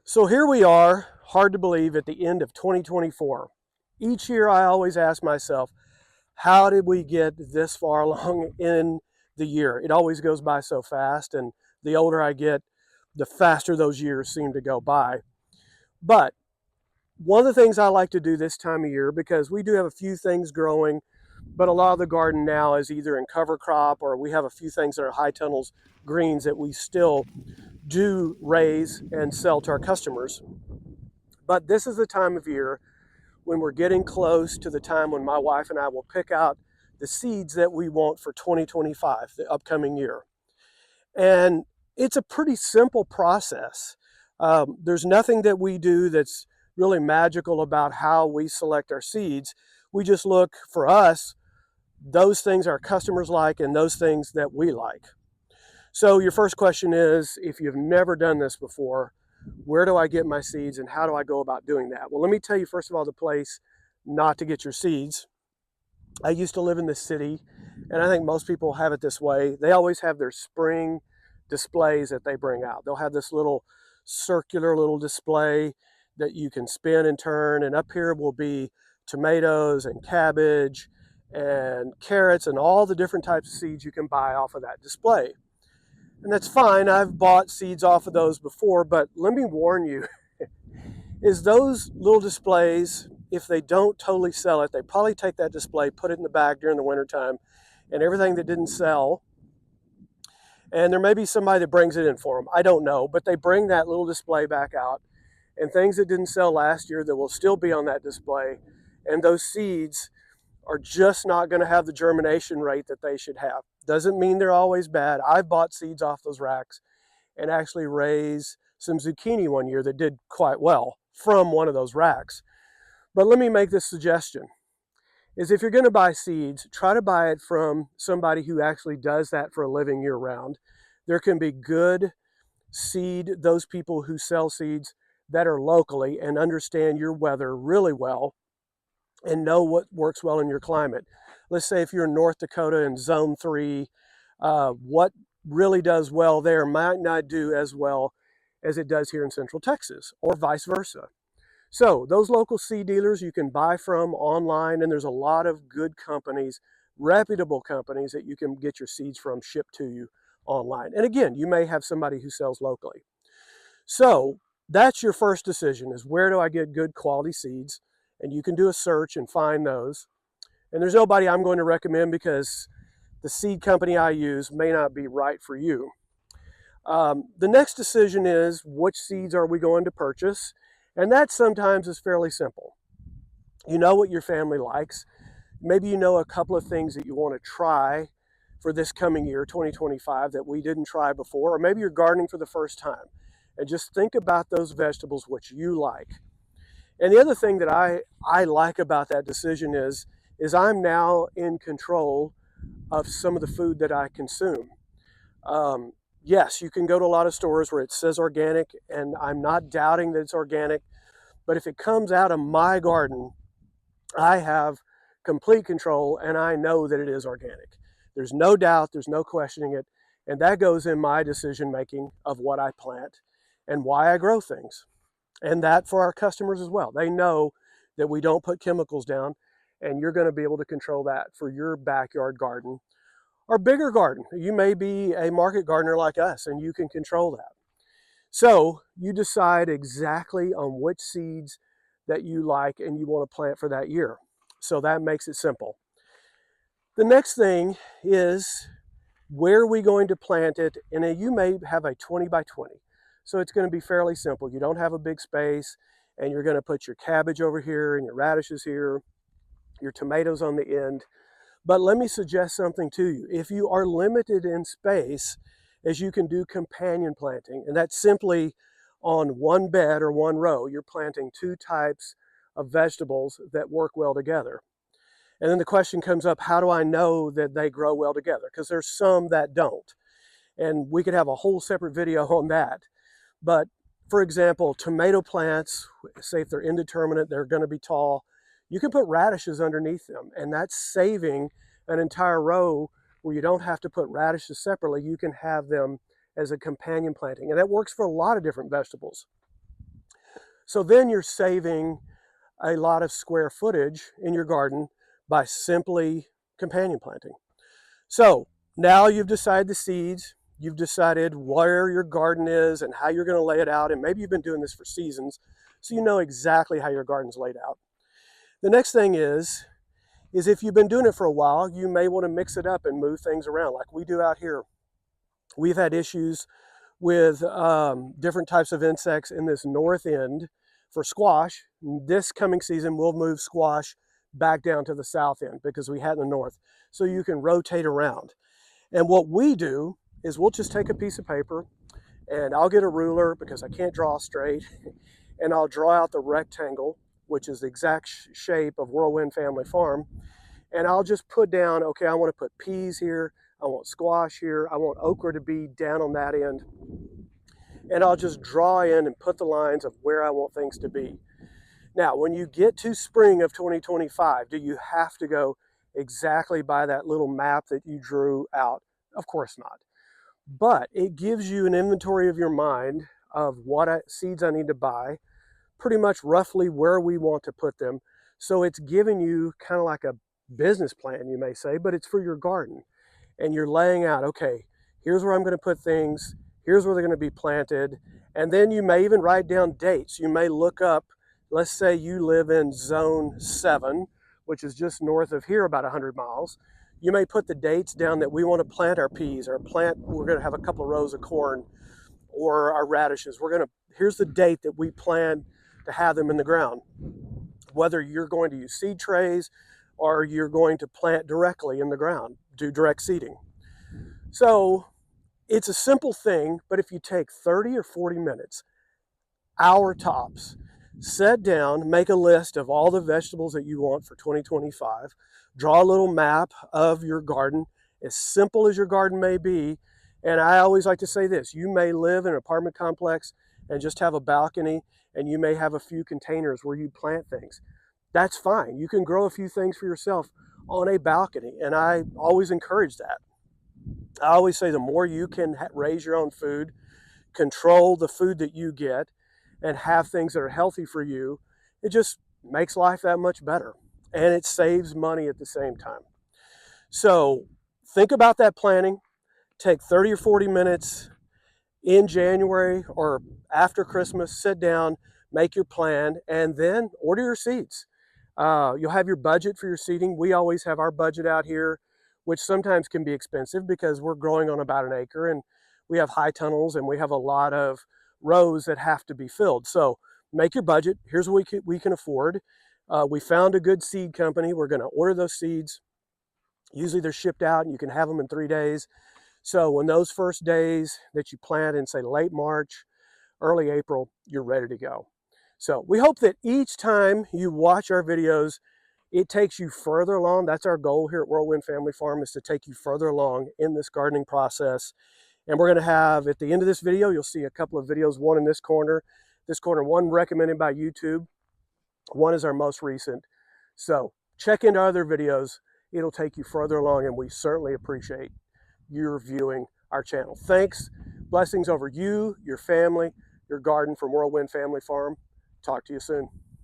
So here we are, hard to believe, at the end of 2024. Each year I always ask myself, how did we get this far along in the year? It always goes by so fast, and the older I get, the faster those years seem to go by. But one of the things I like to do this time of year, because we do have a few things growing, but a lot of the garden now is either in cover crop or we have a few things that are high tunnels greens that we still do raise and sell to our customers. But this is the time of year when we're getting close to the time when my wife and I will pick out the seeds that we want for 2025, the upcoming year. And it's a pretty simple process. There's nothing that we do that's really magical about how we select our seeds. We just look for us, those things our customers like and those things that we like. So your first question is, if you've never done this before, where do I get my seeds and how do I go about doing that? Well, let me tell you, first of all, the place not to get your seeds. I used to live in the city, and I think most people have it this way. They always have their spring displays that they bring out. They'll have this little circular little display that you can spin and turn, and up here will be tomatoes and cabbage and carrots and all the different types of seeds you can buy off of that display. And that's fine. I've bought seeds off of those before, but let me warn you, is those little displays, if they don't totally sell it, they probably take that display, put it in the bag during the wintertime, and everything that didn't sell, and there may be somebody that brings it in for them. I don't know, but they bring that little display back out, and things that didn't sell last year that will still be on that display, and those seeds are just not going to have the germination rate that they should have. Doesn't mean they're always bad. I've bought seeds off those racks and actually raised some zucchini one year that did quite well from one of those racks. But let me make this suggestion, is if you're going to buy seeds, try to buy it from somebody who actually does that for a living year round. There can be good those people who sell seeds that are locally and understand your weather really well and know what works well in your climate. Let's say if you're in North Dakota in zone 3, what really does well there might not do as well as it does here in Central Texas, or vice versa. So those local seed dealers you can buy from online, and there's a lot of good companies, reputable companies that you can get your seeds from shipped to you online. And again, you may have somebody who sells locally. So that's your first decision, is where do I get good quality seeds? And you can do a search and find those. And there's nobody I'm going to recommend because the seed company I use may not be right for you. The next decision is, which seeds are we going to purchase? And that sometimes is fairly simple. You know what your family likes. Maybe you know a couple of things that you want to try for this coming year, 2025, that we didn't try before, or maybe you're gardening for the first time. And just think about those vegetables which you like. And the other thing that I like about that decision is I'm now in control of some of the food that I consume. Yes, you can go to a lot of stores where it says organic, and I'm not doubting that it's organic, but if it comes out of my garden, I have complete control and I know that it is organic. There's no doubt, there's no questioning it, and that goes in my decision making of what I plant and why I grow things. And that for our customers as well. They know that we don't put chemicals down, and you're going to be able to control that for your backyard garden or bigger garden. You may be a market gardener like us, and you can control that. So you decide exactly on which seeds that you like and you want to plant for that year. So that makes it simple. The next thing is, where are we going to plant it? And you may have a 20 by 20. So it's going to be fairly simple. You don't have a big space, and you're going to put your cabbage over here and your radishes here, your tomatoes on the end. But let me suggest something to you. If you are limited in space, as you can do companion planting, and that's simply on one bed or one row, you're planting two types of vegetables that work well together. And then the question comes up, how do I know that they grow well together? Because there's some that don't. And we could have a whole separate video on that. But for example, tomato plants, say if they're indeterminate, they're going to be tall, you can put radishes underneath them, and that's saving an entire row where you don't have to put radishes separately. You can have them as a companion planting, and that works for a lot of different vegetables. So then you're saving a lot of square footage in your garden by simply companion planting. So now you've decided the seeds, you've decided where your garden is and how you're going to lay it out, and maybe you've been doing this for seasons, so you know exactly how your garden's laid out. The next thing is if you've been doing it for a while, you may want to mix it up and move things around like we do out here. We've had issues with different types of insects in this north end for squash. This coming season, we'll move squash back down to the south end because we had in the north. So you can rotate around. And what we do is we'll just take a piece of paper and I'll get a ruler because I can't draw straight, and I'll draw out the rectangle, which is the exact shape of Whirlwind Family Farm. And I'll just put down, okay, I want to put peas here, I want squash here, I want okra to be down on that end. And I'll just draw in and put the lines of where I want things to be. Now, when you get to spring of 2025, do you have to go exactly by that little map that you drew out? Of course not. But it gives you an inventory of your mind of what seeds I need to buy, pretty much roughly where we want to put them. So it's giving you kind of like a business plan, you may say, but it's for your garden. And you're laying out, okay, here's where I'm going to put things, here's where they're going to be planted. And then you may even write down dates. You may look up, let's say you live in zone 7, which is just north of here about 100 miles. You may put the dates down that we want to plant our peas, or we're going to have a couple of rows of corn or our radishes. Here's the date that we plan to have them in the ground. Whether you're going to use seed trays or you're going to plant directly in the ground, do direct seeding. So it's a simple thing, but if you take 30 or 40 minutes, hour tops, sit down, make a list of all the vegetables that you want for 2025, draw a little map of your garden, as simple as your garden may be. And I always like to say this, you may live in an apartment complex and just have a balcony, and you may have a few containers where you plant things. That's fine. You can grow a few things for yourself on a balcony, and I always encourage that. I always say the more you can raise your own food, control the food that you get, and have things that are healthy for you, it just makes life that much better. And it saves money at the same time. So think about that planning. Take 30 or 40 minutes in January or after Christmas, sit down, make your plan, and then order your seeds. You'll have your budget for your seeding. We always have our budget out here, which sometimes can be expensive because we're growing on about an acre and we have high tunnels and we have a lot of rows that have to be filled. So make your budget. Here's what we can afford. We found a good seed company. We're going to order those seeds. Usually they're shipped out and you can have them in 3 days. So when those first days that you plant in, say, late March, early April, you're ready to go. So we hope that each time you watch our videos, it takes you further along. That's our goal here at Whirlwind Family Farm, is to take you further along in this gardening process. And we're going to have, at the end of this video, you'll see a couple of videos, one in this corner, one recommended by YouTube, one is our most recent. So check into other videos. It'll take you further along, and we certainly appreciate your viewing our channel. Thanks. Blessings over you, your family, your garden from Whirlwind Family Farm. Talk to you soon.